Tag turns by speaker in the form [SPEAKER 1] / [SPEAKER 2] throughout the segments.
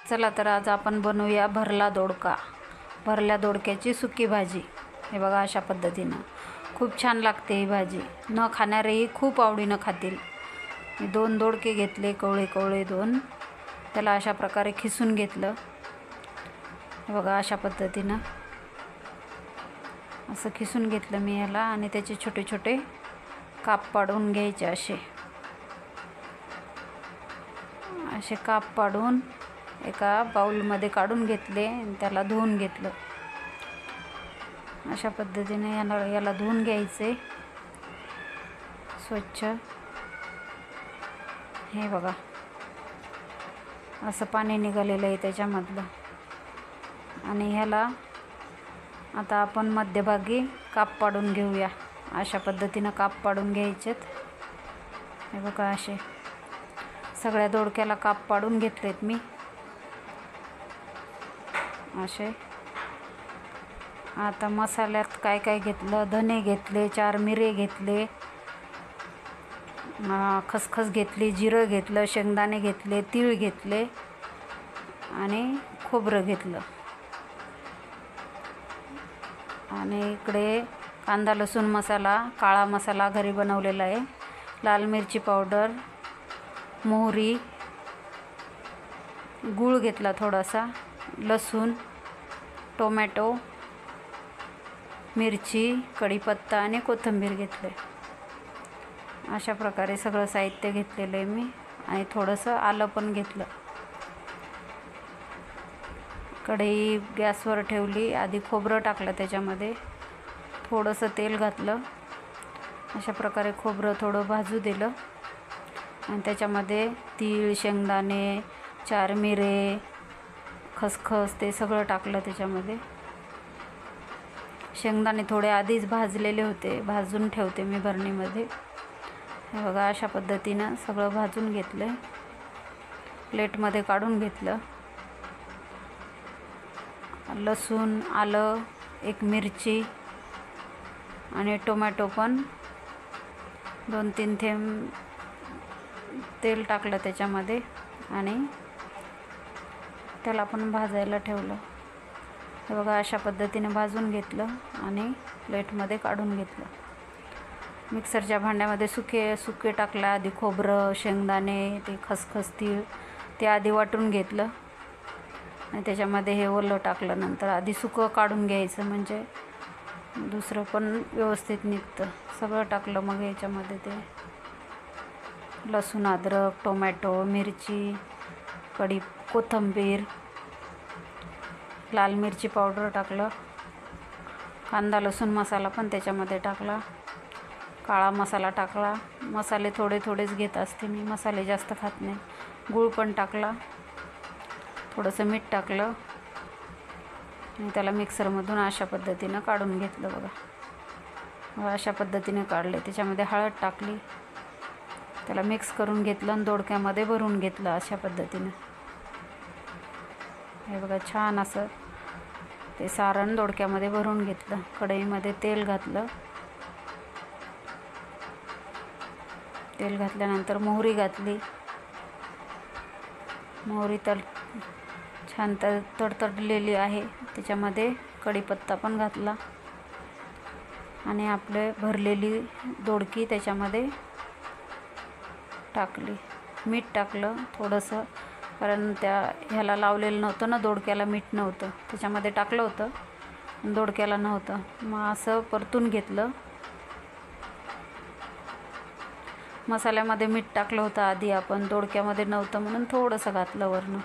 [SPEAKER 1] चला तर आज आपण बनवूया भरला दोडका. भरल्या दोडक्याची सुकी भाजी. हे बघा अशा पद्धतीनं खूप छान लागते ही भाजी. न खाणारेही खूप आवडीनं खातील. मी 2 दोडके घेतले, कवळे कवळे 2. त्याला अशा प्रकारे खिसून घेतलं. हे बघा अशा पद्धतीनं असं खिसून घेतलं मी याला आणि त्याचे छोटे छोटे काप पाडून घ्यायचे. असे काप पाडून एका बाउलमध्ये काढून घेतले आणि त्याला धुवून घेतलं. अशा पद्धतीने याला धुवून घ्यायचे स्वच्छ. हे बघा असं पाणी निघालेलं आहे त्याच्यामधलं. आणि ह्याला आता आपण मध्यभागी काप पाडून घेऊया. अशा पद्धतीनं काप पाडून घ्यायचेत. हे बघा असे सगळ्या दोडक्याला काप पाडून घेतलेत मी असे. आता मसाल्यात काय काय घेतलं, धने घेतले, 4 मिरे घेतले, खसखस घेतली, जिरं घेतलं, शेंगदाणे घेतले, तीळ घेतले आणि खोबरं घेतलं. आणि इकडे कांदा लसूण मसाला, काळा मसाला घरी बनवलेला आहे, लाल मिरची पावडर, मोहरी, गूळ घेतला थोडासा, लसूण, टोमॅटो, मिरची, कढीपत्ता आणि कोथिंबीर घेतले. अशा प्रकारे सगळं साहित्य घेतलेलं आहे मी. आणि थोडंसं आलं पण घेतलं. कढई गॅसवर ठेवली. आधी खोबरं टाकलं, त्याच्यामध्ये थोडंसं तेल घातलं. अशा प्रकारे खोबरं थोडं भाजू दिलं आणि त्याच्यामध्ये तीळ, शेंगदाणे, 4 मिरे, खसखस ते सगळं टाकलं त्याच्यामध्ये. शेंगदाणे थोडे आधीच भाजलेले होते, भाजून ठेवते मी बरणीमध्ये. हे बघा अशा पद्धतीनं सगळं भाजून घेतलं. प्लेटमध्ये काढून घेतलं. लसूण, आलं, 1 मिरची आणि टोमॅटो पण 2-3 थेंब तेल टाकलं त्याच्यामध्ये आणि त्याला पण भाजायला ठेवलं. हे बघा अशा पद्धतीने भाजून घेतलं आणि प्लेटमध्ये काढून घेतलं. मिक्सरच्या भांड्यामध्ये सुके टाकलं. आधी खोबरं, शेंगदाणे, ते खसखस, तीळ ते आधी वाटून घेतलं आणि त्याच्यामध्ये हे ओलं टाकलं. नंतर आधी सुकं काढून घ्यायचं म्हणजे दुसरं पण व्यवस्थित निघतं. सगळं टाकलं मग याच्यामध्ये ते लसूण, अद्रक, टोमॅटो, मिरची, कोथिंबीर, लाल मिरची पावडर टाकलं. कांदा लसूण मसाला पण त्याच्यामध्ये टाकला. काळा मसाला टाकला. मसाले थोडेच घेत असते मी, मसाले जास्त खात नाही. गूळ पण टाकला. थोडंसं मीठ टाकलं आणि त्याला मिक्सरमधून अशा पद्धतीनं काढून घेतलं. बघा अशा पद्धतीने काढले. त्याच्यामध्ये हळद टाकली. त्याला मिक्स करून घेतलं आणि दोडक्यामध्ये भरून घेतलं अशा पद्धतीनं. हे बघा छान असं ते सारण दोडक्यामध्ये भरून घेतलं. कढईमध्ये तेल घातलं. तेल घातल्यानंतर मोहरी घातली. मोहरी छान तडतडलेली आहे. त्याच्यामध्ये कढीपत्ता पण घातला आणि आपले भरलेली दोडकी त्याच्यामध्ये टाकली. मीठ टाकलं थोडंसं, कारण ह्याला लावलेलं नव्हतं ना, दोडक्याला मीठ नव्हतं. त्याच्यामध्ये टाकलं होतं, दोडक्याला नव्हतं. मग असं परतून घेतलं. मसाल्यामध्ये मीठ टाकलं होतं आधी आपण, दोडक्यामध्ये नव्हतं म्हणून थोडंसं घातलं वरनं.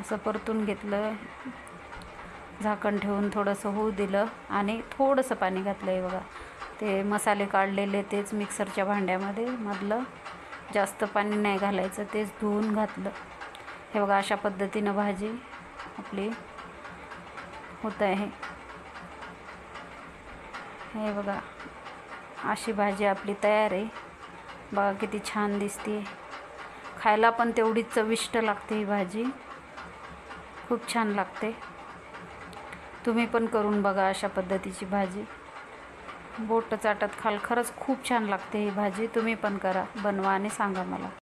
[SPEAKER 1] असं परतून घेतलं. झाकण ठेवून थोडंसं होऊ दिलं आणि थोडंसं पाणी घातलं. आहे बघा ते मसाले काढलेले तेच मिक्सरच्या भांड्यामध्ये मधलं, जास्त पाणी नाही घालायचं, तेच धुवून घातलं. हे बघा अशा पद्धतीनं भाजी आपली होत आहे. हे बघा अशी भाजी आपली तयार आहे. बघा किती छान दिसते. खायला पण तेवढीच चविष्ट लागते ही भाजी. खूप छान लागते. तुम्ही पण करून बघा अशा पद्धतीची भाजी. बोट चाटत खाल. खरंच खूप छान लागते ही भाजी. तुम्ही पण करा, बनवा आणि सांगा मला.